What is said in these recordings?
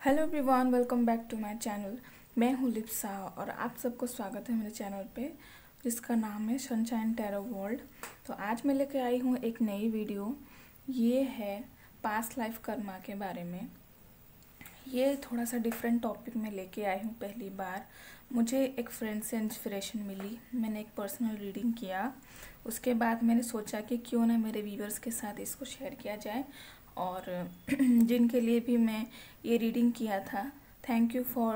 Hello everyone, welcome back to my channel. मैं हूँ लिप्सा और आप सबको स्वागत है मेरे चैनल पे जिसका नाम है सनशाइन टैरो वर्ल्ड। तो आज मैं लेके आई हूँ एक नई वीडियो। ये है पास्ट लाइफ कर्मा के बारे में। ये थोड़ा सा डिफरेंट टॉपिक में लेके आई हूँ पहली बार। मुझे एक फ्रेंड से इंस्पिरेशन मिली, मैंने एक पर्सनल रीडिंग किया। उसके बाद मैंने सोचा कि क्यों ना मेरे व्यूअर्स के साथ इसको शेयर किया जाए। और जिनके लिए भी मैं ये रीडिंग किया था, थैंक यू फॉर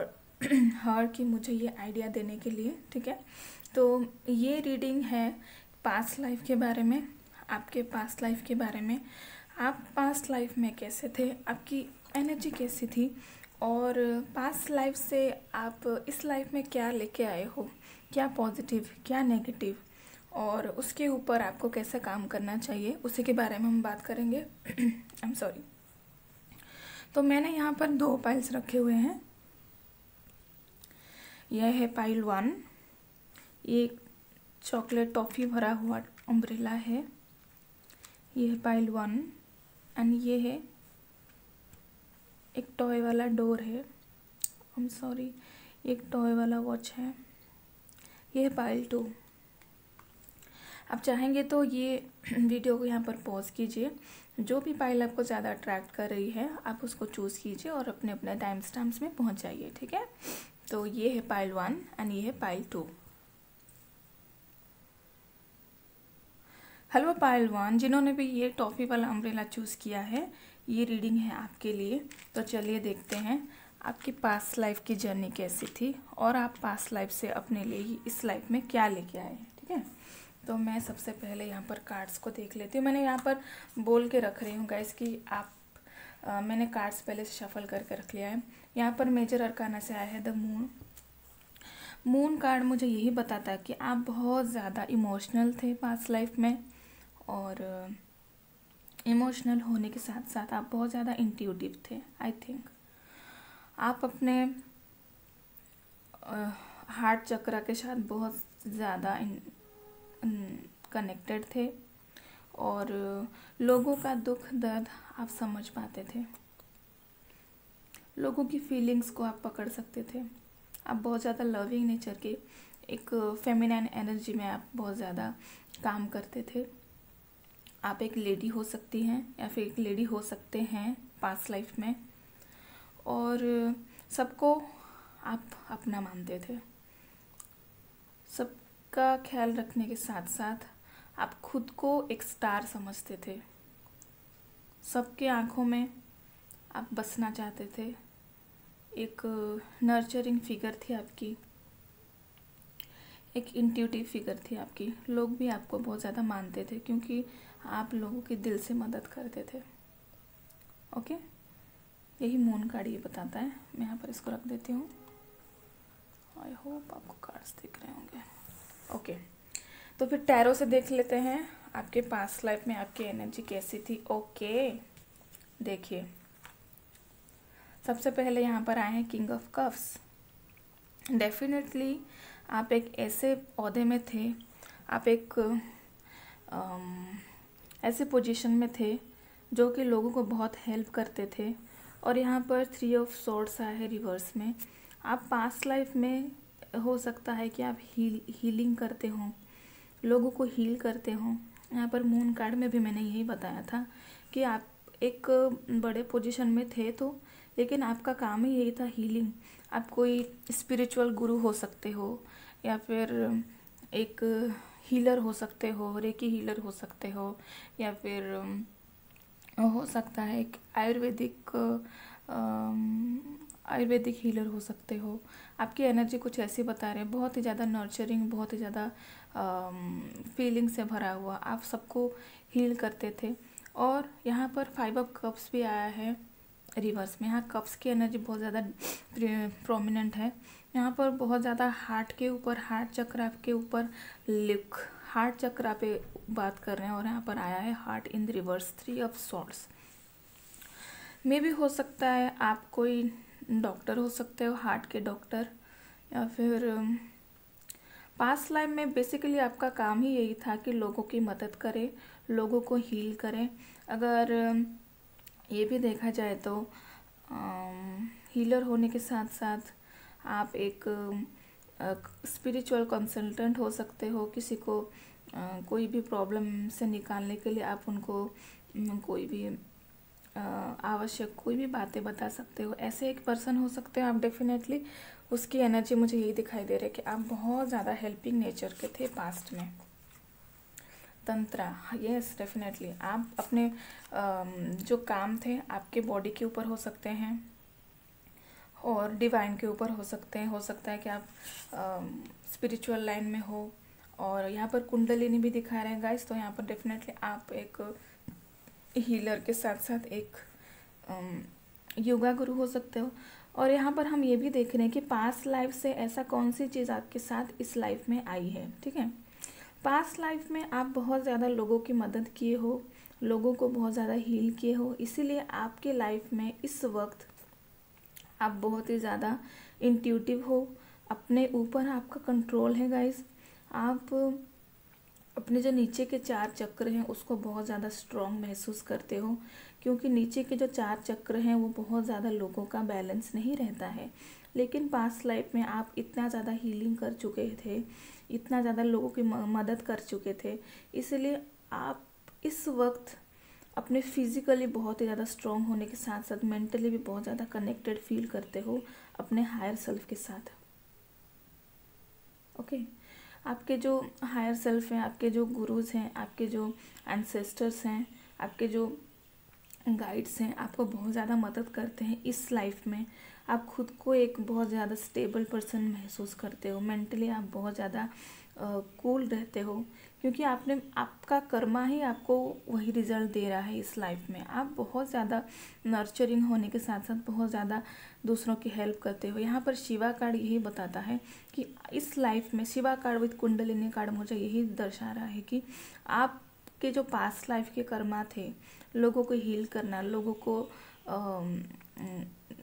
हर कि मुझे ये आइडिया देने के लिए। ठीक है, तो ये रीडिंग है पास्ट लाइफ के बारे में, आपके पास्ट लाइफ के बारे में। आप पास्ट लाइफ में कैसे थे, आपकी एनर्जी कैसी थी, और पास्ट लाइफ से आप इस लाइफ में क्या लेके आए हो, क्या पॉजिटिव क्या नेगेटिव, और उसके ऊपर आपको कैसे काम करना चाहिए, उसी के बारे में हम बात करेंगे। I am sorry. तो मैंने यहाँ पर 2 पाइल्स रखे हुए हैं। यह है पाइल 1, ये चॉकलेट टॉफ़ी भरा हुआ अम्ब्रेला है। ये है पाइल 1 एंड ये है एक टॉय वाला डोर है। आई एम सॉरी, एक टॉय वाला वॉच है। ये है पाइल 2। आप चाहेंगे तो ये वीडियो को यहाँ पर पॉज कीजिए। जो भी पाइल आपको ज़्यादा अट्रैक्ट कर रही है आप उसको चूज़ कीजिए और अपने अपने टाइम स्टैम्प्स में पहुँच जाइए। ठीक है, तो ये है पाइल 1 एंड ये है पाइल 2। हेलो पाइल 1, जिन्होंने भी ये टॉफ़ी वाला अम्ब्रेला चूज़ किया है, ये रीडिंग है आपके लिए। तो चलिए देखते हैं आपकी पास्ट लाइफ की जर्नी कैसी थी और आप पास्ट लाइफ से अपने लिए ही इस लाइफ में क्या लेके आए हैं। ठीक है, तो मैं सबसे पहले यहाँ पर कार्ड्स को देख लेती हूँ। मैंने यहाँ पर बोल के रख रही हूँ गाइस कि आप मैंने कार्ड्स पहले से शफल करके रख लिया है। यहाँ पर मेजर अरकाना से आया है द मून। मून कार्ड मुझे यही बताता है कि आप बहुत ज़्यादा इमोशनल थे पास्ट लाइफ में, और इमोशनल होने के साथ साथ आप बहुत ज़्यादा इंट्यूटिव थे। आई थिंक आप अपने हार्ट चक्र के साथ बहुत ज़्यादा कनेक्टेड थे और लोगों का दुख दर्द आप समझ पाते थे, लोगों की फीलिंग्स को आप पकड़ सकते थे। आप बहुत ज़्यादा लविंग नेचर के, एक फेमिनाइन एनर्जी में आप बहुत ज़्यादा काम करते थे। आप एक लेडी हो सकती हैं या फिर एक लेडी हो सकते हैं पास्ट लाइफ में, और सबको आप अपना मानते थे। सबका ख्याल रखने के साथ साथ आप खुद को एक स्टार समझते थे। सबके आँखों में आप बसना चाहते थे। एक नर्चरिंग फिगर थी आपकी, एक इंट्यूटिव फिगर थी आपकी। लोग भी आपको बहुत ज़्यादा मानते थे क्योंकि आप लोगों की दिल से मदद करते थे। ओके, यही मून कार्ड ये बताता है। मैं यहाँ पर इसको रख देती हूँ। आई होप आपको कार्ड्स दिख रहे होंगे। ओके, तो फिर टैरो से देख लेते हैं आपके पास्ट लाइफ में आपकी एनर्जी कैसी थी। ओके, देखिए सबसे पहले यहाँ पर आए हैं किंग ऑफ कप्स। डेफिनेटली आप एक ऐसे ओहदे में थे, आप एक ऐसे पोजीशन में थे जो कि लोगों को बहुत हेल्प करते थे। और यहाँ पर 3 ऑफ सॉर्ड्स आया है रिवर्स में। आप पास्ट लाइफ में हो सकता है कि आप हीलिंग करते हों, लोगों को हील करते हों। यहाँ पर मून कार्ड में भी मैंने यही बताया था कि आप एक बड़े पोजीशन में थे तो, लेकिन आपका काम ही यही था हीलिंग। आप कोई स्पिरिचुअल गुरु हो सकते हो, या फिर एक हीलर हो सकते हो, रेकी हीलर हो सकते हो, या फिर हो सकता है एक आयुर्वेदिक हीलर हो सकते हो। आपकी एनर्जी कुछ ऐसी बता रहे हैं, बहुत ही ज़्यादा नर्चरिंग, बहुत ही ज़्यादा फीलिंग से भरा हुआ, आप सबको हील करते थे। और यहाँ पर 5 ऑफ कप्स भी आया है रिवर्स में। यहाँ कप्स की एनर्जी बहुत ज़्यादा प्रोमिनेंट है। यहाँ पर बहुत ज़्यादा हार्ट के ऊपर, हार्ट चक्र के ऊपर लिख, हार्ट चक्र पे बात कर रहे हैं। और यहाँ पर आया है heart in reverse, 3 of swords. मे भी हो सकता है आप कोई डॉक्टर हो सकते हो, हार्ट के डॉक्टर, या फिर पास्ट लाइफ में बेसिकली आपका काम ही यही था कि लोगों की मदद करें, लोगों को हील करें। अगर ये भी देखा जाए तो हीलर होने के साथ साथ आप एक स्पिरिचुअल कंसल्टेंट हो सकते हो। किसी को कोई भी प्रॉब्लम से निकालने के लिए आप उनको कोई भी आवश्यक कोई भी बातें बता सकते हो। ऐसे एक पर्सन हो सकते हो आप। डेफिनेटली उसकी एनर्जी मुझे यही दिखाई दे रहा है कि आप बहुत ज़्यादा हेल्पिंग नेचर के थे पास्ट में। तंत्रा, यस डेफिनेटली आप अपने जो काम थे आपके बॉडी के ऊपर हो सकते हैं और डिवाइन के ऊपर हो सकते हैं। हो सकता है कि आप स्पिरिचुअल लाइन में हो। और यहाँ पर कुंडलिनी भी दिखा रहे हैं गाइस, तो यहाँ पर डेफिनेटली आप एक हीलर के साथ साथ एक योगा गुरु हो सकते हो। और यहाँ पर हम ये भी देख रहे हैं कि पास्ट लाइफ से ऐसा कौन सी चीज़ आपके साथ इस लाइफ में आई है। ठीक है, पास्ट लाइफ में आप बहुत ज़्यादा लोगों की मदद किए हो, लोगों को बहुत ज़्यादा हील किए हो, इसीलिए आपके लाइफ में इस वक्त आप बहुत ही ज़्यादा इंट्यूटिव हो। अपने ऊपर आपका कंट्रोल है गाइस। आप अपने जो नीचे के 4 चक्र हैं उसको बहुत ज़्यादा स्ट्रॉन्ग महसूस करते हो, क्योंकि नीचे के जो 4 चक्र हैं वो बहुत ज़्यादा लोगों का बैलेंस नहीं रहता है। लेकिन पास्ट लाइफ में आप इतना ज़्यादा हीलिंग कर चुके थे, इतना ज़्यादा लोगों की मदद कर चुके थे, इसलिए आप इस वक्त अपने फिजिकली बहुत ही ज़्यादा स्ट्रॉन्ग होने के साथ साथ मेंटली भी बहुत ज़्यादा कनेक्टेड फील करते हो अपने हायर सेल्फ के साथ। ओके, आपके जो हायर सेल्फ हैं, आपके जो गुरुज हैं, आपके जो एंसेस्टर्स हैं, आपके जो गाइड्स हैं, आपको बहुत ज़्यादा मदद करते हैं इस लाइफ में। आप खुद को एक बहुत ज़्यादा स्टेबल पर्सन महसूस करते हो। मेंटली आप बहुत ज़्यादा कूल रहते हो, क्योंकि आपका कर्मा ही आपको वही रिजल्ट दे रहा है इस लाइफ में। आप बहुत ज़्यादा नर्चरिंग होने के साथ साथ बहुत ज़्यादा दूसरों की हेल्प करते हो। यहाँ पर शिवा कार्ड यही बताता है कि इस लाइफ में Shiva card with kundalini card मुझे यही दर्शा रहा है कि आपके जो पास्ट लाइफ के कर्मा थे, लोगों को हील करना,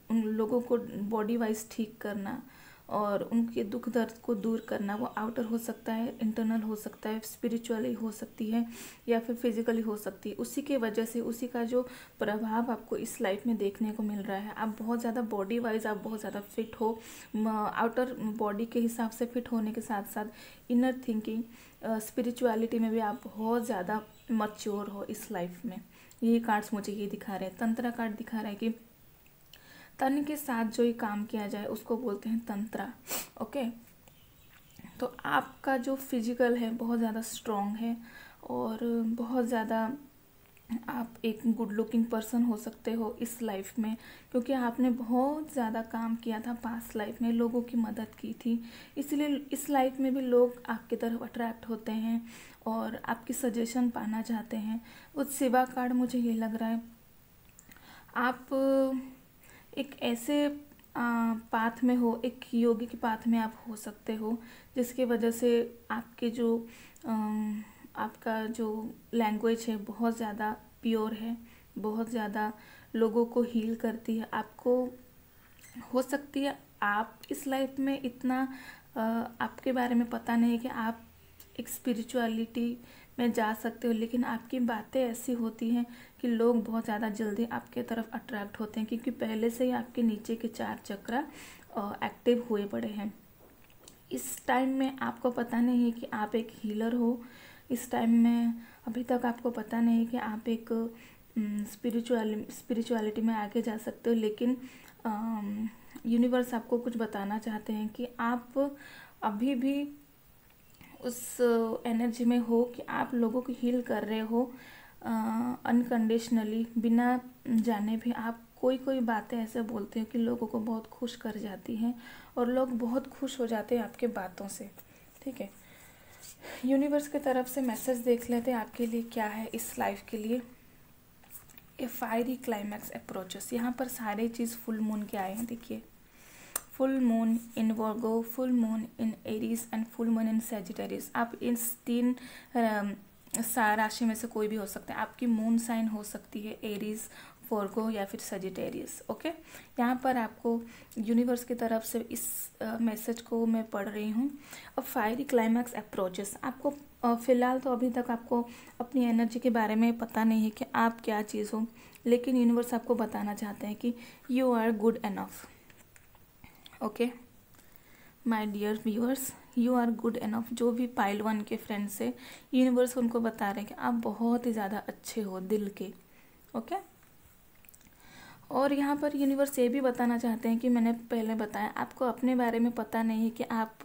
उन लोगों को बॉडी वाइज ठीक करना और उनके दुख दर्द को दूर करना, वो आउटर हो सकता है, इंटरनल हो सकता है, स्पिरिचुअली हो सकती है या फिर फिजिकली हो सकती है। उसी के वजह से उसी का जो प्रभाव आपको इस लाइफ में देखने को मिल रहा है। आप बहुत ज़्यादा बॉडी वाइज आप बहुत ज़्यादा फिट हो। आउटर बॉडी के हिसाब से फिट होने के साथ साथ इनर थिंकिंग, स्पिरिचुअलिटी में भी आप बहुत ज़्यादा मैच्योर हो इस लाइफ में। ये कार्ड्स मुझे ये दिखा रहे हैं। तंत्रा कार्ड दिखा रहा है कि तन के साथ जो ही काम किया जाए उसको बोलते हैं तंत्रा। ओके, तो आपका जो फिजिकल है बहुत ज़्यादा स्ट्रॉन्ग है और बहुत ज़्यादा आप एक गुड लुकिंग पर्सन हो सकते हो इस लाइफ में, क्योंकि आपने बहुत ज़्यादा काम किया था पास्ट लाइफ में, लोगों की मदद की थी, इसलिए इस लाइफ में भी लोग आपकी तरफ अट्रैक्ट होते हैं और आपकी सजेशन पाना चाहते हैं। उस सेवा कार्ड मुझे ये लग रहा है आप एक ऐसे पाथ में हो, एक योगी के पाथ में आप हो सकते हो, जिसकी वजह से आपके जो आपका जो लैंग्वेज है बहुत ज़्यादा प्योर है, बहुत ज़्यादा लोगों को हील करती है। आपको हो सकती है आप इस लाइफ में इतना आपके बारे में पता नहीं है कि आप एक स्पिरिचुअलिटी में जा सकते हो, लेकिन आपकी बातें ऐसी होती हैं कि लोग बहुत ज़्यादा जल्दी आपके तरफ अट्रैक्ट होते हैं, क्योंकि पहले से ही आपके नीचे के 4 चक्र एक्टिव हुए पड़े हैं। इस टाइम में आपको पता नहीं है कि आप एक हीलर हो। इस टाइम में अभी तक आपको पता नहीं है कि आप एक स्पिरिचुअलिटी में आगे जा सकते हो, लेकिन यूनिवर्स आपको कुछ बताना चाहते हैं कि आप अभी भी उस एनर्जी में हो कि आप लोगों को हील कर रहे हो अनकंडीशनली, बिना जाने भी। आप कोई बातें ऐसे बोलते हो कि लोगों को बहुत खुश कर जाती हैं और लोग बहुत खुश हो जाते हैं आपके बातों से। ठीक है, यूनिवर्स की तरफ से मैसेज देख लेते हैं आपके लिए क्या है इस लाइफ के लिए। ए फायरी क्लाइमैक्स अप्रोचेस, यहाँ पर सारे चीज़ फुल मून के आए हैं। देखिए, full moon in Virgo, full moon in Aries and full moon in Sagittarius. आप इस 3 राशि में से कोई भी हो सकते हैं। आपकी मून साइन हो सकती है एरीज, वर्गो या फिर सजिटेरियस। ओके, यहाँ पर आपको यूनिवर्स की तरफ से इस मैसेज को मैं पढ़ रही हूँ। अब फायरी क्लाइमैक्स अप्रोचेस, आपको फ़िलहाल तो अभी तक आपको अपनी एनर्जी के बारे में पता नहीं है कि आप क्या चीज़ हो, लेकिन यूनिवर्स आपको बताना चाहते हैं कि you are good enough. Okay my dear viewers, you are good enough. जो भी पाइल 1 के फ्रेंड्स है, यूनिवर्स उनको बता रहे हैं कि आप बहुत ही ज़्यादा अच्छे हो दिल के। ओके और यहाँ पर यूनिवर्स ये भी बताना चाहते हैं कि मैंने पहले बताया, आपको अपने बारे में पता नहीं है कि आप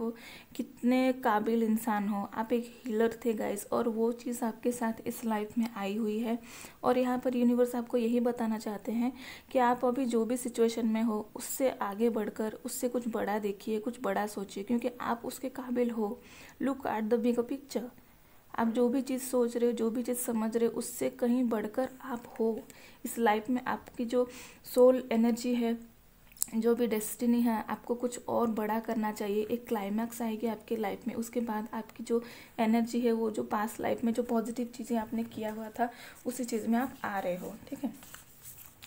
कितने काबिल इंसान हो। आप एक हीलर थे गाइस, और वो चीज़ आपके साथ इस लाइफ में आई हुई है। और यहाँ पर यूनिवर्स आपको यही बताना चाहते हैं कि आप अभी जो भी सिचुएशन में हो, उससे आगे बढ़कर उससे कुछ बड़ा देखिए, कुछ बड़ा सोचिए, क्योंकि आप उसके काबिल हो। Look at the big picture. आप जो भी चीज़ सोच रहे हो, जो भी चीज़ समझ रहे हो, उससे कहीं बढ़कर आप हो इस लाइफ में। आपकी जो सोल एनर्जी है, जो भी डेस्टिनी है, आपको कुछ और बड़ा करना चाहिए। एक क्लाइमैक्स आएगी आपकी लाइफ में, उसके बाद आपकी जो एनर्जी है, वो जो पास्ट लाइफ में जो पॉजिटिव चीज़ें आपने किया हुआ था, उसी चीज़ में आप आ रहे हो। ठीक है,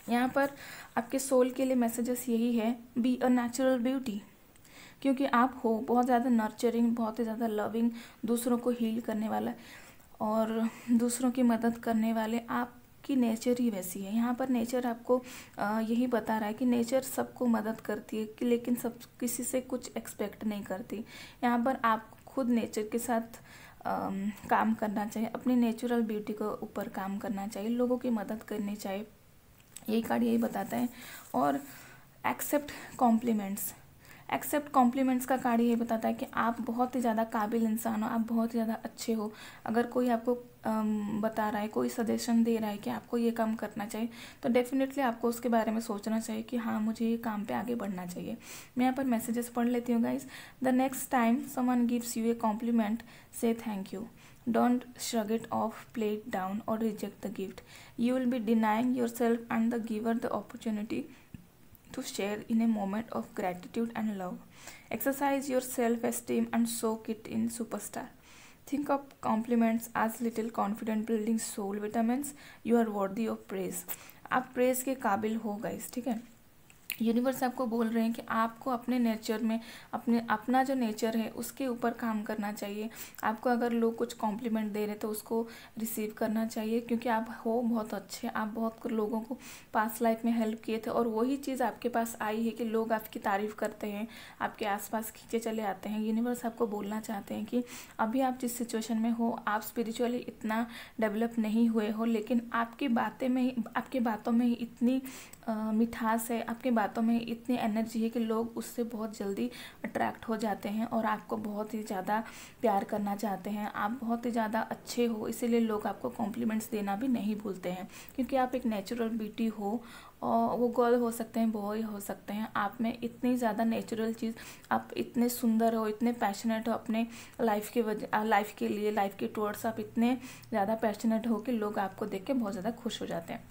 यहाँ पर आपके सोल के लिए मैसेजेस यही है, बी अ नेचुरल ब्यूटी। क्योंकि आप हो बहुत ज़्यादा नर्चरिंग, बहुत ही ज़्यादा लविंग, दूसरों को हील करने वाला और दूसरों की मदद करने वाले। आपकी नेचर ही वैसी है। यहाँ पर नेचर आपको यही बता रहा है कि नेचर सबको मदद करती है कि, लेकिन सब किसी से कुछ एक्सपेक्ट नहीं करती। यहाँ पर आप खुद नेचर के साथ काम करना चाहिए, अपनी नेचुरल ब्यूटी को ऊपर काम करना चाहिए, लोगों की मदद करनी चाहिए। यही कार्ड यही बताता है। और एक्सेप्ट कॉम्प्लीमेंट्स। एक्सेप्ट कॉम्प्लीमेंट्स का कार्ड ये बताता है कि आप बहुत ही ज़्यादा काबिल इंसान हो, आप बहुत ही ज़्यादा अच्छे हो। अगर कोई आपको बता रहा है, कोई सजेशन दे रहा है कि आपको ये काम करना चाहिए, तो डेफिनेटली आपको उसके बारे में सोचना चाहिए कि हाँ, मुझे ये काम पे आगे बढ़ना चाहिए। मैं यहाँ पर मैसेजेस पढ़ लेती हूँ guys. The next time someone gives you a compliment, say thank you. Don't shrug it off, play it down, or reject the gift. You will be denying yourself and the giver the opportunity to share in a moment of gratitude and love. Exercise your self-esteem and soak it in superstar. Think of compliments as little confident building soul vitamins. You are worthy of praise. आप praise के काबिल हो guys. ठीक है, universe आपको बोल रहे हैं कि आपको अपने नेचर में, अपना जो नेचर है उसके ऊपर काम करना चाहिए। आपको अगर लोग कुछ कॉम्प्लीमेंट दे रहे तो उसको रिसीव करना चाहिए, क्योंकि आप हो बहुत अच्छे। आप बहुत लोगों को पास्ट लाइफ में हेल्प किए थे, और वही चीज़ आपके पास आई है कि लोग आपकी तारीफ़ करते हैं, आपके आसपास खींचे चले आते हैं। यूनिवर्स आपको बोलना चाहते हैं कि अभी आप जिस सिचुएशन में हो, आप स्पिरिचुअली इतना डेवलप नहीं हुए हो, लेकिन आपकी बातों में ही इतनी मिठास है, आपके बातों में इतनी एनर्जी है कि लोग उससे बहुत जल्दी अट्रैक्ट हो जाते हैं और आपको बहुत ही ज़्यादा प्यार करना चाहते हैं। आप बहुत ही ज़्यादा अच्छे हो, इसीलिए लोग आपको कॉम्प्लीमेंट्स देना भी नहीं भूलते हैं, क्योंकि आप एक नेचुरल ब्यूटी हो। और वो गर्ल हो सकते हैं, बॉय हो सकते हैं, आप में इतनी ज़्यादा नेचुरल चीज़, आप इतने सुंदर हो, इतने पैशनेट हो अपने लाइफ के लिए, लाइफ के टुवर्ड्स आप इतने ज़्यादा पैशनेट हो कि लोग आपको देख के बहुत ज़्यादा खुश हो जाते हैं।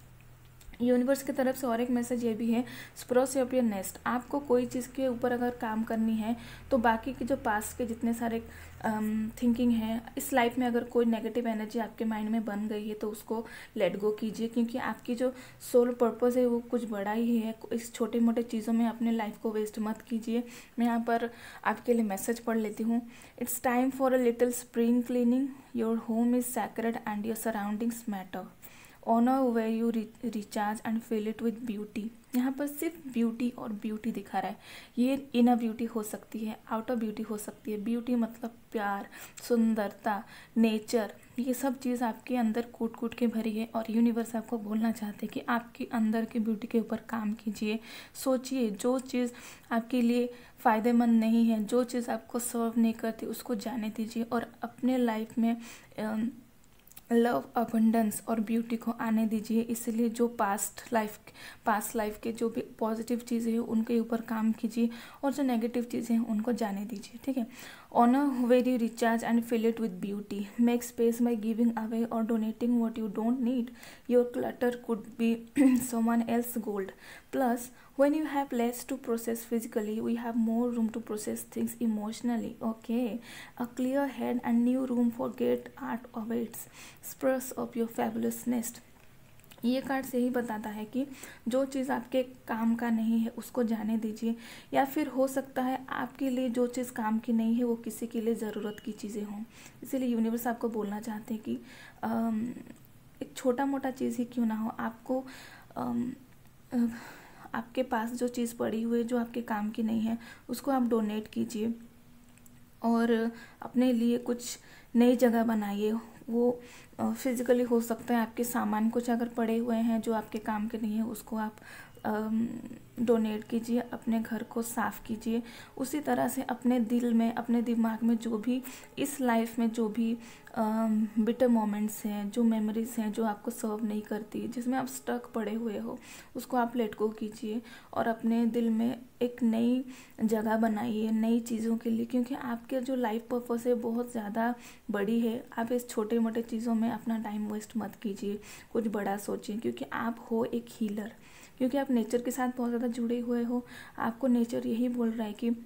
यूनिवर्स की तरफ से और एक मैसेज ये भी है, स्प्रोस योर नेस्ट। आपको कोई चीज़ के ऊपर अगर काम करनी है, तो बाकी के जो पास्ट के जितने सारे थिंकिंग है इस लाइफ में, अगर कोई नेगेटिव एनर्जी आपके माइंड में बन गई है, तो उसको लेट गो कीजिए, क्योंकि आपकी जो सोल पर्पस है वो कुछ बड़ा ही है। इस छोटे मोटे चीज़ों में अपने लाइफ को वेस्ट मत कीजिए। मैं यहाँ पर आपके लिए मैसेज पढ़ लेती हूँ। It's time for a little spring cleaning, your home is sacred and your surroundings matter. Honour way you recharge and fill it with beauty. यहाँ पर सिर्फ ब्यूटी और ब्यूटी दिखा रहा है। ये इनर ब्यूटी हो सकती है, आउटर ब्यूटी हो सकती है। ब्यूटी मतलब प्यार, सुंदरता, नेचर, ये सब चीज़ आपके अंदर कूट कूट के भरी है। और यूनिवर्स आपको बोलना चाहते हैं कि आपके अंदर की ब्यूटी के ऊपर काम कीजिए। सोचिए, जो चीज़ आपके लिए फ़ायदेमंद नहीं है, जो चीज़ आपको सर्व नहीं करती, उसको जाने दीजिए और अपने लाइफ में लव, अबंडेंस और ब्यूटी को आने दीजिए। इसलिए जो पास्ट लाइफ के जो भी पॉजिटिव चीज़ें हैं उनके ऊपर काम कीजिए, और जो नेगेटिव चीज़ें हैं उनको जाने दीजिए। ठीक है, honour where you recharge and fill it with beauty. Make space by giving away or donating what you don't need. Your clutter could be someone else gold. Plus when you have less to process physically, we have more room to process things emotionally. Okay, a clear head and new room for great art awaits. Spruce up your fabulous nest. ये card से ही बताता है कि जो चीज़ आपके काम का नहीं है उसको जाने दीजिए, या फिर हो सकता है आपके लिए जो चीज़ काम की नहीं है वो किसी के लिए ज़रूरत की चीज़ें हों। इसीलिए यूनिवर्स आपको बोलना चाहते हैं कि एक छोटा मोटा चीज़ ही क्यों ना हो, आपको आपके पास जो चीज़ पड़ी हुई है जो आपके काम की नहीं है उसको आप डोनेट कीजिए और अपने लिए कुछ नई जगह बनाइए। वो फिज़िकली हो सकता है, आपके सामान कुछ अगर पड़े हुए हैं जो आपके काम के नहीं है उसको आप डोनेट कीजिए, अपने घर को साफ़ कीजिए। उसी तरह से अपने दिल में, अपने दिमाग में जो भी इस लाइफ में जो भी बिटर मोमेंट्स हैं, जो मेमोरीज हैं जो आपको सर्व नहीं करती, जिसमें आप स्टक पड़े हुए हो, उसको आप लेट गो कीजिए और अपने दिल में एक नई जगह बनाइए नई चीज़ों के लिए, क्योंकि आपके जो लाइफ पर्पस है बहुत ज़्यादा बड़ी है। आप इस छोटे मोटे चीज़ों में अपना टाइम वेस्ट मत कीजिए, कुछ बड़ा सोचिए, क्योंकि आप हो एक हीलर, क्योंकि आप नेचर के साथ बहुत ज़्यादा जुड़े हुए हो। आपको नेचर यही बोल रहा है कि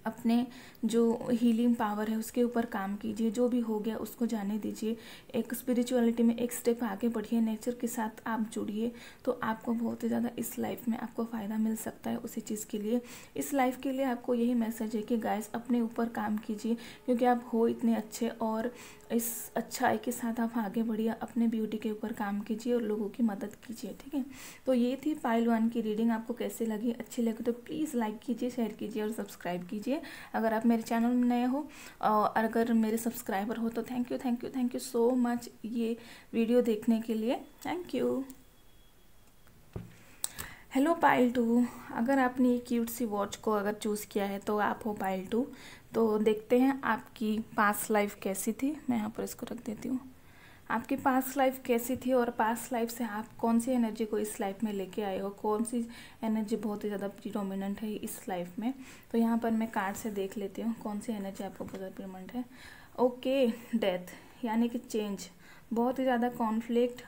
अपने जो हीलिंग पावर है उसके ऊपर काम कीजिए, जो भी हो गया उसको जाने दीजिए, एक स्पिरिचुअलिटी में एक स्टेप आगे बढ़िए, नेचर के साथ आप जुड़िए, तो आपको बहुत ही ज़्यादा इस लाइफ में आपको फ़ायदा मिल सकता है। उसी चीज़ के लिए, इस लाइफ के लिए आपको यही मैसेज है कि गाइस अपने ऊपर काम कीजिए, क्योंकि आप हो इतने अच्छे और इस अच्छाई के साथ आप आगे बढ़िए, अपने ब्यूटी के ऊपर काम कीजिए और लोगों की मदद कीजिए। ठीक है, तो ये थी पाइल 1 की रीडिंग। आपको कैसे लगी? अच्छी लगी तो प्लीज़ लाइक कीजिए, शेयर कीजिए और सब्सक्राइब कीजिए अगर आप मेरे चैनल में नए हो, और अगर मेरे सब्सक्राइबर हो तो थैंक यू सो मच ये वीडियो देखने के लिए। Thank you. हेलो पाइल 2, अगर आपने ये क्यूट सी वॉच को अगर चूज़ किया है तो आप हो पाइल 2। तो देखते हैं आपकी पास्ट लाइफ कैसी थी। मैं यहाँ पर इसको रख देती हूँ। आपकी पास्ट लाइफ कैसी थी और पास्ट लाइफ से आप कौन सी एनर्जी को इस लाइफ में लेके आए हो, कौन सी एनर्जी बहुत ही ज़्यादा प्रीडोमिनेंट है इस लाइफ में। तो यहाँ पर मैं कार्ड से देख लेती हूँ कौन सी एनर्जी आपको बहुत प्रीडोमिनेंट है। ओके, डेथ यानी कि चेंज, बहुत ही ज़्यादा कॉन्फ्लिक्ट,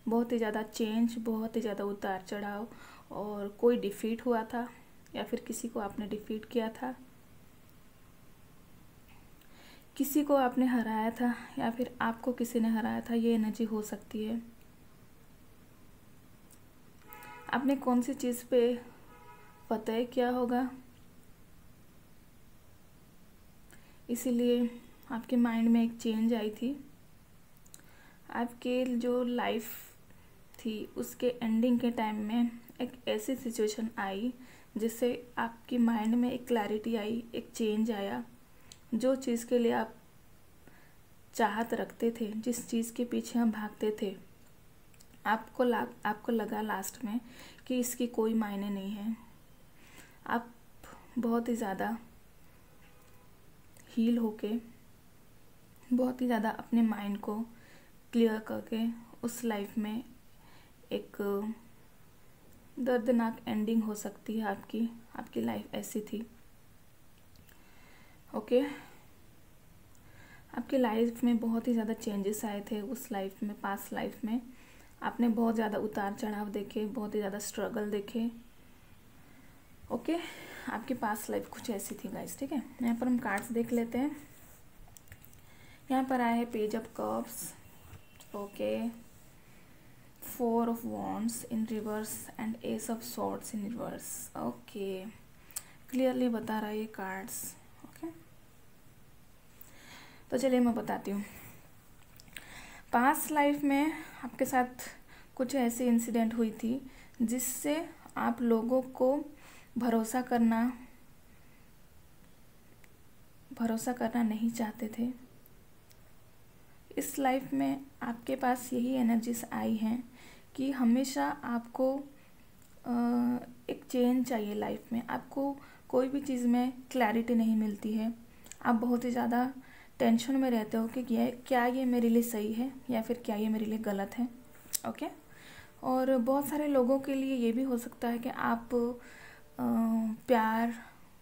बहुत ही ज़्यादा चेंज, बहुत ही ज़्यादा उतार चढ़ाव, और कोई डिफीट हुआ था या फिर किसी को आपने डिफीट किया था, किसी को आपने हराया था या फिर आपको किसी ने हराया था, ये एनर्जी हो सकती है। आपने कौन सी चीज़ पे फतेह किया होगा, इसीलिए आपके माइंड में एक चेंज आई थी। आपके जो लाइफ थी उसके एंडिंग के टाइम में एक ऐसी सिचुएशन आई जिससे आपकी माइंड में एक क्लैरिटी आई, एक चेंज आया। जो चीज़ के लिए आप चाहत रखते थे, जिस चीज़ के पीछे हम भागते थे, आपको लगा लास्ट में कि इसकी कोई मायने नहीं है। आप बहुत ही ज़्यादा हील होके, बहुत ही ज़्यादा अपने माइंड को क्लियर करके उस लाइफ में एक दर्दनाक एंडिंग हो सकती है आपकी लाइफ ऐसी थी। ओके, आपकी लाइफ में बहुत ही ज़्यादा चेंजेस आए थे उस लाइफ में, पास्ट लाइफ में। आपने बहुत ज़्यादा उतार चढ़ाव देखे, बहुत ही ज़्यादा स्ट्रगल देखे। ओके, आपकी पास्ट लाइफ कुछ ऐसी थी गाइस। ठीक है, यहाँ पर हम कार्ड्स देख लेते हैं। यहाँ पर आए हैं page of cups, okay, 4 of wands in reverse and S of swords in reverse. Okay, clearly बता रहा है ये कार्ड्स। ओके, तो चलिए मैं बताती हूँ। पास्ट लाइफ में आपके साथ कुछ ऐसी इंसिडेंट हुई थी जिससे आप लोगों को भरोसा करना नहीं चाहते थे। इस लाइफ में आपके पास यही एनर्जीज आई हैं कि हमेशा आपको एक चेंज चाहिए लाइफ में। आपको कोई भी चीज़ में क्लैरिटी नहीं मिलती है। आप बहुत ही ज़्यादा टेंशन में रहते हो कि क्या ये मेरे लिए सही है या फिर क्या ये मेरे लिए गलत है। ओके, और बहुत सारे लोगों के लिए ये भी हो सकता है कि आप प्यार,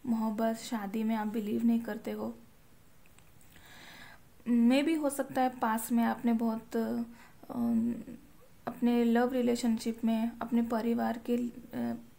मोहब्बत, शादी में आप बिलीव नहीं करते हो। मे भी हो सकता है पास में आपने बहुत अपने लव रिलेशनशिप में अपने परिवार के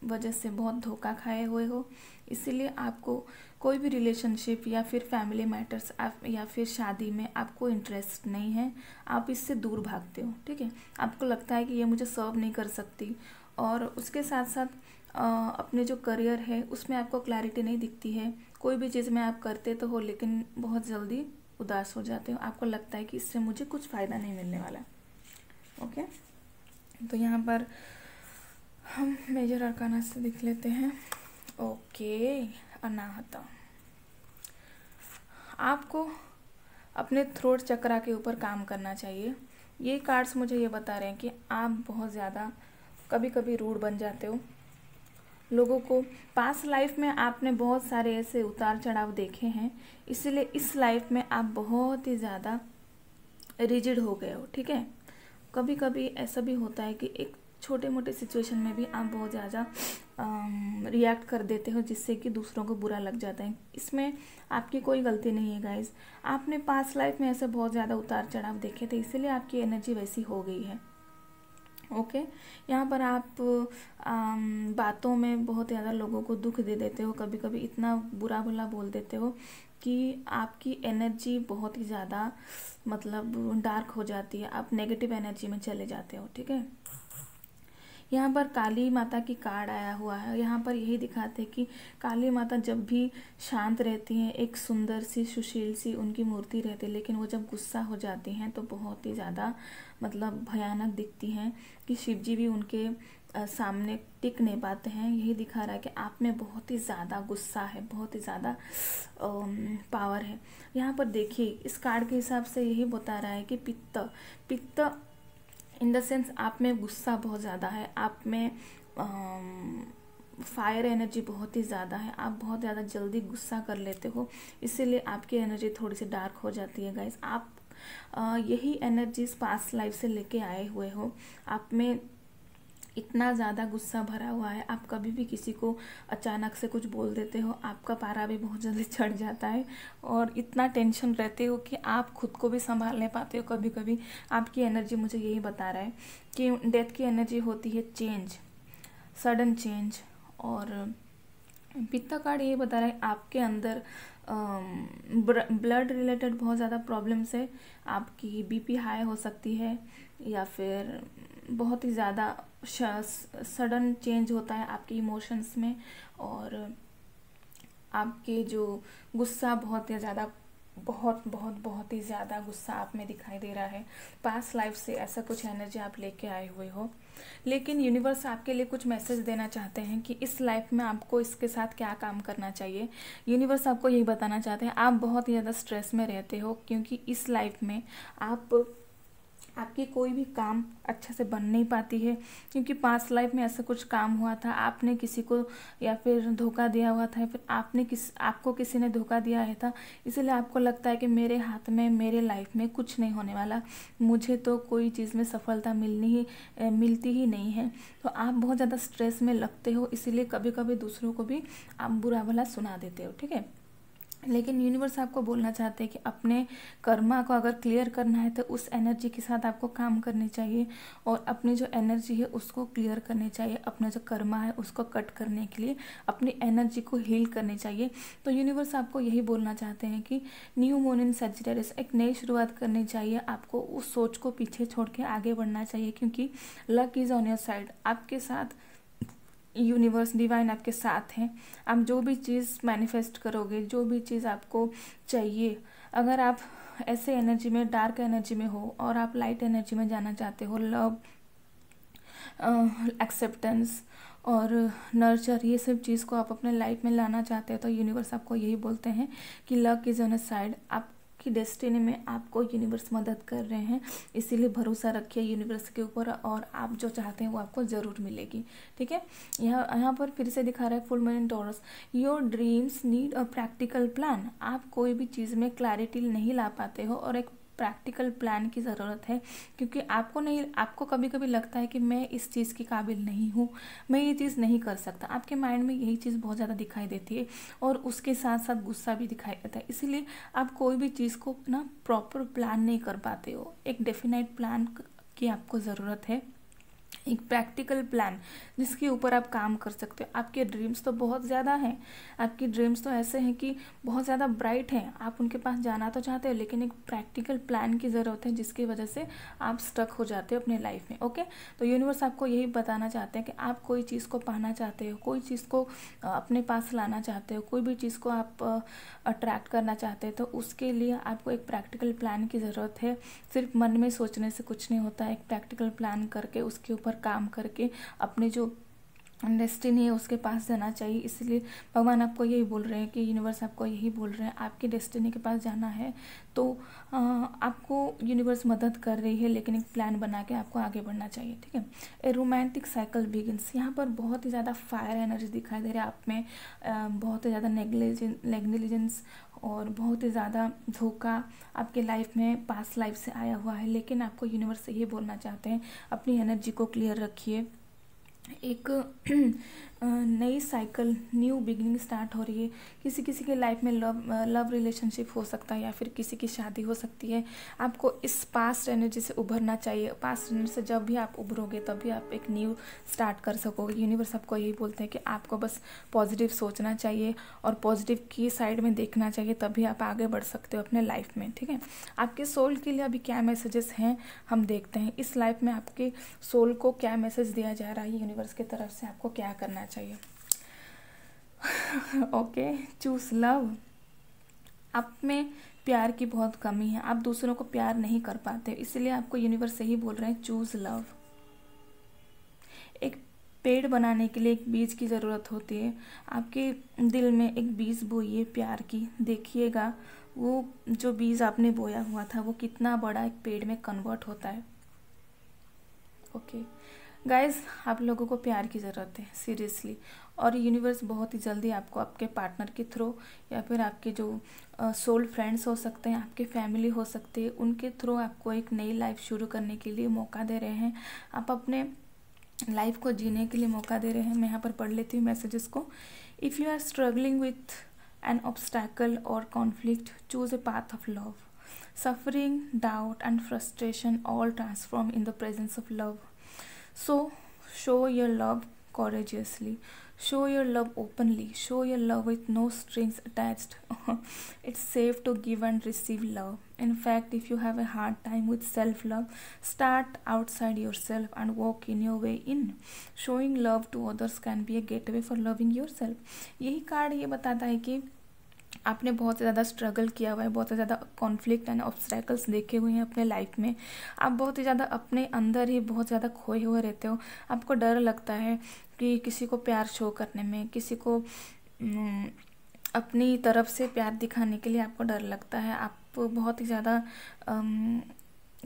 वजह से बहुत धोखा खाए हुए हो, इसीलिए आपको कोई भी रिलेशनशिप या फिर फैमिली मैटर्स या फिर शादी में आपको इंटरेस्ट नहीं है। आप इससे दूर भागते हो। ठीक है, आपको लगता है कि ये मुझे सर्व नहीं कर सकती, और उसके साथ साथ अपने जो करियर है उसमें आपको क्लैरिटी नहीं दिखती है। कोई भी चीज़ में आप करते तो हो लेकिन बहुत जल्दी उदास हो जाते हो। आपको लगता है कि इससे मुझे कुछ फ़ायदा नहीं मिलने वाला। ओके, तो यहाँ पर हम मेजर अरकाना से देख लेते हैं। ओके, अनाहता। आपको अपने थ्रोट चक्रा के ऊपर काम करना चाहिए। ये कार्ड्स मुझे ये बता रहे हैं कि आप बहुत ज़्यादा कभी कभी रूड बन जाते हो लोगों को। पास्ट लाइफ में आपने बहुत सारे ऐसे उतार चढ़ाव देखे हैं, इसीलिए इस लाइफ में आप बहुत ही ज़्यादा रिजिड हो गए हो। ठीक है, कभी कभी ऐसा भी होता है कि एक छोटे मोटे सिचुएशन में भी आप बहुत ज़्यादा रिएक्ट कर देते हो, जिससे कि दूसरों को बुरा लग जाता है। इसमें आपकी कोई गलती नहीं है गाइज। आपने पास्ट लाइफ में ऐसे बहुत ज़्यादा उतार चढ़ाव देखे थे, इसीलिए आपकी एनर्जी वैसी हो गई है। ओके, यहाँ पर आप बातों में बहुत ज़्यादा लोगों को दुख दे देते हो, कभी कभी इतना बुरा भला बोल देते हो कि आपकी एनर्जी बहुत ही ज़्यादा मतलब डार्क हो जाती है, आप नेगेटिव एनर्जी में चले जाते हो। ठीक है, यहाँ पर काली माता की कार्ड आया हुआ है। यहाँ पर यही दिखाते हैं कि काली माता जब भी शांत रहती हैं, एक सुंदर सी सुशील सी उनकी मूर्ति रहती है, लेकिन वो जब गुस्सा हो जाती हैं तो बहुत ही ज़्यादा मतलब भयानक दिखती हैं कि शिव जी भी उनके सामने टिक नहीं पाते हैं। यही दिखा रहा है कि आप में बहुत ही ज़्यादा गुस्सा है, बहुत ही ज़्यादा पावर है। यहाँ पर देखिए, इस कार्ड के हिसाब से यही बता रहा है कि पित्त इन द सेंस आप में गुस्सा बहुत ज़्यादा है, आप में फायर एनर्जी बहुत ही ज़्यादा है, आप बहुत ज़्यादा जल्दी गुस्सा कर लेते हो, इसीलिए आपकी एनर्जी थोड़ी सी डार्क हो जाती है गाइस। आप यही एनर्जीज पास्ट लाइफ से लेके आए हुए हो। आप में इतना ज़्यादा गुस्सा भरा हुआ है, आप कभी भी किसी को अचानक से कुछ बोल देते हो, आपका पारा भी बहुत जल्दी चढ़ जाता है और इतना टेंशन रहते हो कि आप खुद को भी संभाल नहीं पाते हो। कभी कभी आपकी एनर्जी मुझे यही बता रहा है कि डेथ की एनर्जी होती है चेंज, सडन चेंज। और पित्ता कार्ड ये बता रहा है आपके अंदर ब्लड रिलेटेड बहुत ज़्यादा प्रॉब्लम्स है, आपकी बीपी हाई हो सकती है, या फिर बहुत ही ज़्यादा सडन चेंज होता है आपके इमोशंस में, और आपके जो गुस्सा बहुत ही ज़्यादा बहुत ही ज़्यादा गुस्सा आप में दिखाई दे रहा है। पास्ट लाइफ से ऐसा कुछ एनर्जी आप लेके आए हुए हो, लेकिन यूनिवर्स आपके लिए कुछ मैसेज देना चाहते हैं कि इस लाइफ में आपको इसके साथ क्या काम करना चाहिए। यूनिवर्स आपको यही बताना चाहते हैं, आप बहुत ही ज़्यादा स्ट्रेस में रहते हो, क्योंकि इस लाइफ में आपकी कोई भी काम अच्छे से बन नहीं पाती है, क्योंकि पास्ट लाइफ में ऐसा कुछ काम हुआ था, आपने किसी को या फिर धोखा दिया हुआ था, या फिर आपको किसी ने धोखा दिया है था, इसीलिए आपको लगता है कि मेरे हाथ में, मेरे लाइफ में कुछ नहीं होने वाला, मुझे तो कोई चीज़ में सफलता मिलती ही नहीं है। तो आप बहुत ज़्यादा स्ट्रेस में लगते हो, इसीलिए कभी कभी दूसरों को भी आप बुरा भला सुना देते हो। ठीक है, लेकिन यूनिवर्स आपको बोलना चाहते हैं कि अपने कर्मा को अगर क्लियर करना है तो उस एनर्जी के साथ आपको काम करनी चाहिए, और अपनी जो एनर्जी है उसको क्लियर करनी चाहिए, अपना जो कर्मा है उसको कट करने के लिए अपनी एनर्जी को हील करनी चाहिए। तो यूनिवर्स आपको यही बोलना चाहते हैं कि न्यू मून इन सजिटेरियस, एक नई शुरुआत करनी चाहिए, आपको उस सोच को पीछे छोड़ के आगे बढ़ना चाहिए, क्योंकि luck is on your side, आपके साथ यूनिवर्स डिवाइन आपके साथ हैं। आप जो भी चीज़ मैनिफेस्ट करोगे, जो भी चीज़ आपको चाहिए, अगर आप ऐसे एनर्जी में, डार्क एनर्जी में हो और आप लाइट एनर्जी में जाना चाहते हो, लव, एक्सेप्टेंस और नर्चर, ये सब चीज़ को आप अपने लाइफ में लाना चाहते हो, तो यूनिवर्स आपको यही बोलते हैं कि luck is on a side, आपकी डेस्टिनी में आपको यूनिवर्स मदद कर रहे हैं, इसीलिए भरोसा रखिए यूनिवर्स के ऊपर, और आप जो चाहते हैं वो आपको ज़रूर मिलेगी। ठीक है, यहाँ पर फिर से दिखा रहा है full moon in taurus, your dreams need a practical plan, आप कोई भी चीज़ में क्लैरिटी नहीं ला पाते हो और एक प्रैक्टिकल प्लान की ज़रूरत है, क्योंकि आपको कभी कभी लगता है कि मैं इस चीज़ की काबिल नहीं हूँ, मैं ये चीज़ नहीं कर सकता, आपके माइंड में यही चीज़ बहुत ज़्यादा दिखाई देती है, और उसके साथ साथ गुस्सा भी दिखाई देता है, इसीलिए आप कोई भी चीज़ को ना प्रॉपर प्लान नहीं कर पाते हो। एक डेफिनेट प्लान की आपको ज़रूरत है, एक प्रैक्टिकल प्लान जिसके ऊपर आप काम कर सकते हो। आपके ड्रीम्स तो बहुत ज़्यादा हैं, आपकी ड्रीम्स तो ऐसे हैं कि बहुत ज़्यादा ब्राइट हैं, आप उनके पास जाना तो चाहते हो, लेकिन एक प्रैक्टिकल प्लान की ज़रूरत है, जिसकी वजह से आप स्टक हो जाते हो अपने लाइफ में। ओके, तो यूनिवर्स आपको यही बताना चाहते हैं कि आप कोई चीज़ को पाना चाहते हो, कोई चीज़ को अपने पास लाना चाहते हो, कोई भी चीज़ को आप अट्रैक्ट करना चाहते हो, तो उसके लिए आपको एक प्रैक्टिकल प्लान की ज़रूरत है। सिर्फ मन में सोचने से कुछ नहीं होता है, एक प्रैक्टिकल प्लान करके उसके ऊपर काम करके अपने जो डेस्टिनी है उसके पास जाना चाहिए। इसलिए भगवान आपको यही बोल रहे हैं कि यूनिवर्स आपको यही बोल रहे हैं, आपकी डेस्टिनी के पास जाना है तो आपको यूनिवर्स मदद कर रही है, लेकिन एक प्लान बना के आपको आगे बढ़ना चाहिए, ठीक है। ए रोमांटिक साइकिल बिगिंस, यहाँ पर बहुत ही ज़्यादा फायर एनर्जी दिखाई दे रहा है आप में, बहुत ही ज़्यादा नेग्लिजेंस और बहुत ही ज़्यादा धोखा आपके लाइफ में पास्ट लाइफ से आया हुआ है, लेकिन आपको यूनिवर्स से ये बोलना चाहते हैं अपनी एनर्जी को क्लियर रखिए। एक नई साइकिल, न्यू बिगिनिंग स्टार्ट हो रही है। किसी किसी के लाइफ में लव रिलेशनशिप हो सकता है या फिर किसी की शादी हो सकती है। आपको इस पास्ट एनर्जी से उभरना चाहिए। पास्ट एनर्जी से जब भी आप उभरोगे तभी आप एक न्यू स्टार्ट कर सकोगे। यूनिवर्स आपको यही बोलते हैं कि आपको बस पॉजिटिव सोचना चाहिए और पॉजिटिव की साइड में देखना चाहिए, तभी आप आगे बढ़ सकते हो अपने लाइफ में, ठीक है। आपके सोल के लिए अभी क्या मैसेजेस हैं हम देखते हैं। इस लाइफ में आपके सोल को क्या मैसेज दिया जा रहा है यूनिवर्स की तरफ से, आपको क्या करना चाहिए। Okay, choose love. आप में प्यार की बहुत कमी है, आप दूसरों को प्यार नहीं कर पाते, इसलिए आपको यूनिवर्स यही बोल रहे हैं चूज लव। एक पेड़ बनाने के लिए एक बीज की ज़रूरत होती है। आपके दिल में एक बीज बोइए प्यार की, देखिएगा वो जो बीज आपने बोया हुआ था वो कितना बड़ा एक पेड़ में कन्वर्ट होता है। ओके गाइज, आप लोगों को प्यार की ज़रूरत है सीरियसली, और यूनिवर्स बहुत ही जल्दी आपको आपके पार्टनर के थ्रू या फिर आपके जो सोल फ्रेंड्स हो सकते हैं, आपके फैमिली हो सकते हैं, उनके थ्रू आपको एक नई लाइफ शुरू करने के लिए मौका दे रहे हैं। आप अपने लाइफ को जीने के लिए मौका दे रहे हैं। मैं यहाँ पर पढ़ लेती हूँ मैसेजेस को। If you are struggling with an obstacle or conflict, choose a path of love. Suffering, doubt and frustration all transform in the presence of love. So, show your love courageously. Show your love openly. Show your love with no strings attached. It's safe to give and receive love. In fact, if you have a hard time with self-love, start outside yourself and walk in your way in. Showing love to others can be a gateway for loving yourself. यही card ये बताता है कि आपने बहुत ज़्यादा struggle किया हुआ है, बहुत ज़्यादा कॉन्फ्लिक्ट एंड ऑब्स्टैकल्स देखे हुए हैं अपने लाइफ में। आप बहुत ही ज़्यादा अपने अंदर ही बहुत ज़्यादा खोए हुए रहते हो। आपको डर लगता है कि किसी को प्यार शो करने में, किसी को अपनी तरफ से प्यार दिखाने के लिए आपको डर लगता है। आप बहुत ही ज़्यादा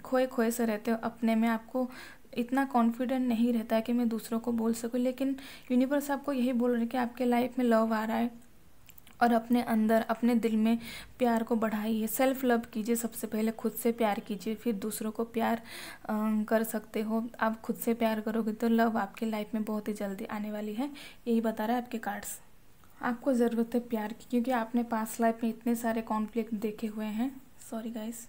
खोए खोए से रहते हो अपने में। आपको इतना कॉन्फिडेंट नहीं रहता है कि मैं दूसरों को बोल सकूं, लेकिन यूनिवर्स आपको यही बोल रहा है कि आपके लाइफ में लव आ रहा है और अपने अंदर, अपने दिल में प्यार को बढ़ाइए। सेल्फ लव कीजिए, सबसे पहले खुद से प्यार कीजिए, फिर दूसरों को प्यार कर सकते हो। आप खुद से प्यार करोगे तो लव आपके लाइफ में बहुत ही जल्दी आने वाली है। यही बता रहा है आपके कार्ड्स। आपको ज़रूरत है प्यार की, क्योंकि आपने पास्ट लाइफ में इतने सारे कॉन्फ्लिक्ट देखे हुए हैं, सॉरी गाइस,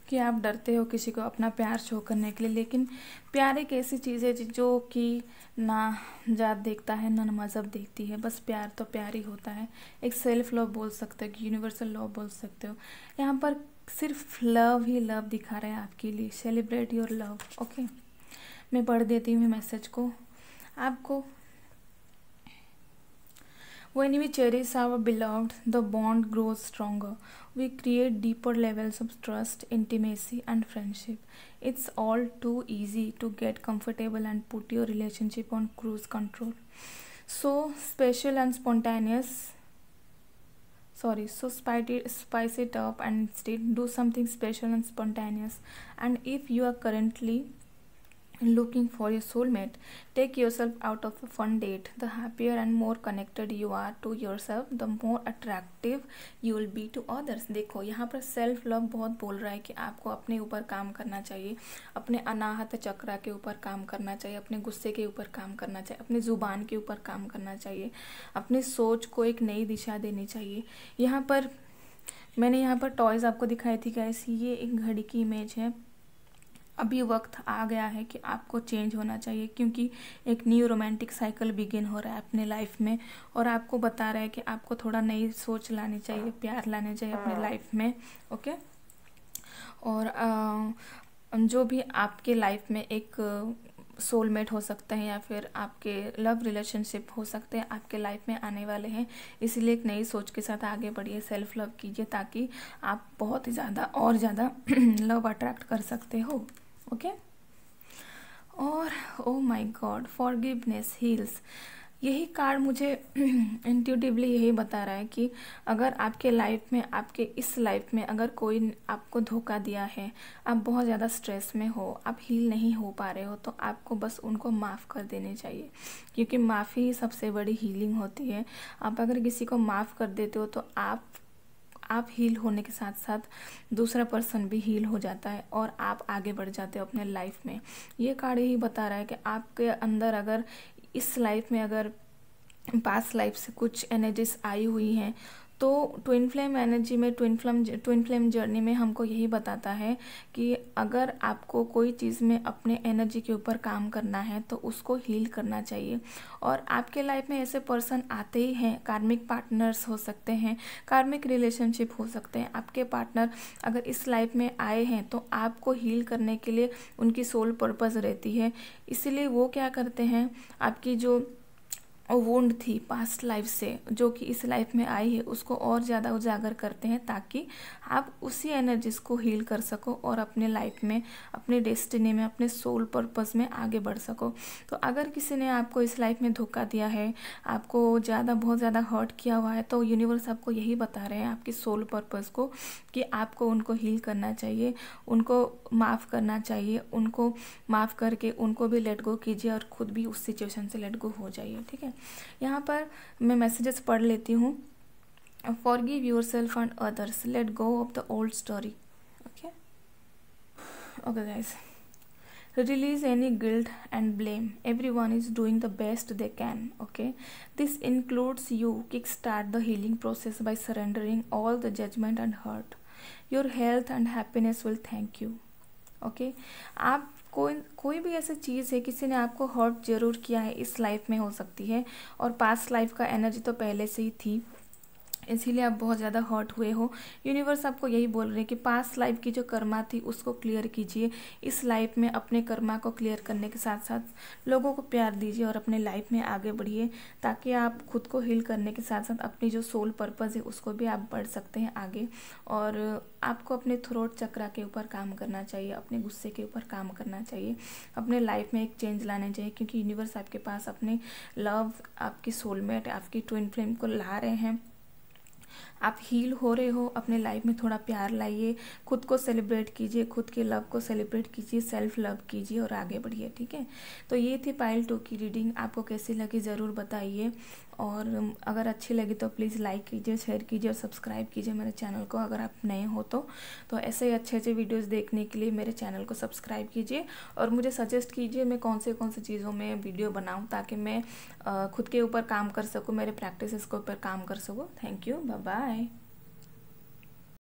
कि आप डरते हो किसी को अपना प्यार शो करने के लिए। लेकिन प्यार एक ऐसी चीज़ है जो कि ना जात देखता है ना मज़हब देखती है, बस प्यार तो प्यार ही होता है। एक सेल्फ लव बोल सकते हो, यूनिवर्सल लव बोल सकते हो। यहाँ पर सिर्फ लव ही लव दिखा रहा है आपके लिए। Celebrate your love. ओके, मैं पढ़ देती हूँ मैसेज को आपको। When we cherish our beloved, the bond grows stronger. We create deeper levels of trust, intimacy, and friendship. It's all too easy to get comfortable and put your relationship on cruise control. So special and spontaneous. So spice it up and instead do something special and spontaneous. And if you are currently looking for your soulmate, take yourself out of a fun date. The happier and more connected you are to yourself, the more attractive you will be to others. देखो यहाँ पर self love बहुत बोल रहा है कि आपको अपने ऊपर काम करना चाहिए, अपने अनाहत चक्रा के ऊपर काम करना चाहिए, अपने गुस्से के ऊपर काम करना चाहिए, अपनी ज़ुबान के ऊपर काम करना चाहिए, अपनी सोच को एक नई दिशा देनी चाहिए। यहाँ पर मैंने यहाँ पर टॉयज़ आपको दिखाई थी गाइस, ये एक घड़ी की इमेज है। अभी वक्त आ गया है कि आपको चेंज होना चाहिए, क्योंकि एक न्यू रोमांटिक साइकिल बिगिन हो रहा है अपने लाइफ में, और आपको बता रहा है कि आपको थोड़ा नई सोच लानी चाहिए, प्यार लाने चाहिए अपने लाइफ में। ओके, और जो भी आपके लाइफ में एक सोलमेट हो सकते हैं या फिर आपके लव रिलेशनशिप हो सकते हैं, आपके लाइफ में आने वाले हैं। इसीलिए एक नई सोच के साथ आगे बढ़िए, सेल्फ लव कीजिए, ताकि आप बहुत ही ज़्यादा और ज़्यादा लव अट्रैक्ट कर सकते हो। ओके और oh my God, forgiveness heels. यही कार्ड मुझे इंट्यूटिवली यही बता रहा है कि अगर आपके लाइफ में, आपके इस लाइफ में अगर कोई आपको धोखा दिया है, आप बहुत ज़्यादा स्ट्रेस में हो, आप हील नहीं हो पा रहे हो, तो आपको बस उनको माफ़ कर देने चाहिए, क्योंकि माफ़ी ही सबसे बड़ी हीलिंग होती है। आप अगर किसी को माफ़ कर देते हो तो आप हील होने के साथ साथ दूसरा पर्सन भी हील हो जाता है और आप आगे बढ़ जाते हो अपने लाइफ में। ये कार्ड यही बता रहा है कि आपके अंदर अगर इस लाइफ में अगर पास्ट लाइफ से कुछ एनर्जीज आई हुई हैं, तो ट्विन फ्लेम एनर्जी में, ट्विन फ्लेम जर्नी में हमको यही बताता है कि अगर आपको कोई चीज़ में अपने एनर्जी के ऊपर काम करना है तो उसको हील करना चाहिए। और आपके लाइफ में ऐसे पर्सन आते ही हैं, कार्मिक पार्टनर्स हो सकते हैं, कार्मिक रिलेशनशिप हो सकते हैं। आपके पार्टनर अगर इस लाइफ में आए हैं तो आपको हील करने के लिए उनकी सोल पर्पस रहती है। इसीलिए वो क्या करते हैं, आपकी जो वुंड थी पास्ट लाइफ से जो कि इस लाइफ में आई है, उसको और ज़्यादा उजागर करते हैं ताकि आप उसी एनर्जीज को हील कर सको और अपने लाइफ में, अपने डेस्टिनी में, अपने सोल पर्पस में आगे बढ़ सको। तो अगर किसी ने आपको इस लाइफ में धोखा दिया है, आपको बहुत ज़्यादा हर्ट किया हुआ है, तो यूनिवर्स आपको यही बता रहे हैं आपकी सोल पर्पस को कि आपको उनको हील करना चाहिए, उनको माफ़ करना चाहिए, उनको माफ़ करके उनको भी लेट गो कीजिए और खुद भी उस सिचुएशन से लेट गो हो जाइए। ठीक है, यहाँ पर मैं मैसेजेस पढ़ लेती हूँ। Forgive yourself and others, let go of the old story. Okay okay guys, release any guilt and blame. Everyone is doing the best they can. Okay, this includes you. Kickstart the healing process by surrendering all the judgment and hurt. Your health and happiness will thank you. Okay, आप कोई भी ऐसी चीज़ है, किसी ने आपको hurt जरूर किया है, इस लाइफ में हो सकती है, और पास्ट लाइफ का एनर्जी तो पहले से ही थी, इसीलिए आप बहुत ज़्यादा हर्ट हुए हो। यूनिवर्स आपको यही बोल रहे हैं कि पास्ट लाइफ की जो कर्मा थी उसको क्लियर कीजिए। इस लाइफ में अपने कर्मा को क्लियर करने के साथ साथ लोगों को प्यार दीजिए और अपने लाइफ में आगे बढ़िए, ताकि आप खुद को हील करने के साथ साथ अपनी जो सोल पर्पस है उसको भी आप बढ़ सकते हैं आगे। और आपको अपने थ्रोट चक्रा के ऊपर काम करना चाहिए, अपने गुस्से के ऊपर काम करना चाहिए, अपने लाइफ में एक चेंज लाना चाहिए, क्योंकि यूनिवर्स आपके पास अपने लव, आपकी सोलमेट, आपकी ट्विन फ्लेम को ला रहे हैं। आप हील हो रहे हो, अपने लाइफ में थोड़ा प्यार लाइए, खुद को सेलिब्रेट कीजिए, खुद के लव को सेलिब्रेट कीजिए, सेल्फ लव कीजिए और आगे बढ़िए। ठीक है, तो ये थी पाइल 2 की रीडिंग। आपको कैसी लगी ज़रूर बताइए, और अगर अच्छी लगी तो प्लीज़ लाइक कीजिए, शेयर कीजिए और सब्सक्राइब कीजिए मेरे चैनल को अगर आप नए हो तो ऐसे ही अच्छे अच्छे वीडियोस देखने के लिए मेरे चैनल को सब्सक्राइब कीजिए और मुझे सजेस्ट कीजिए मैं कौन से चीज़ों में वीडियो बनाऊं, ताकि मैं खुद के ऊपर काम कर सकूं, मेरे प्रैक्टिसेस के ऊपर काम कर सकूं। Thank you, bye bye.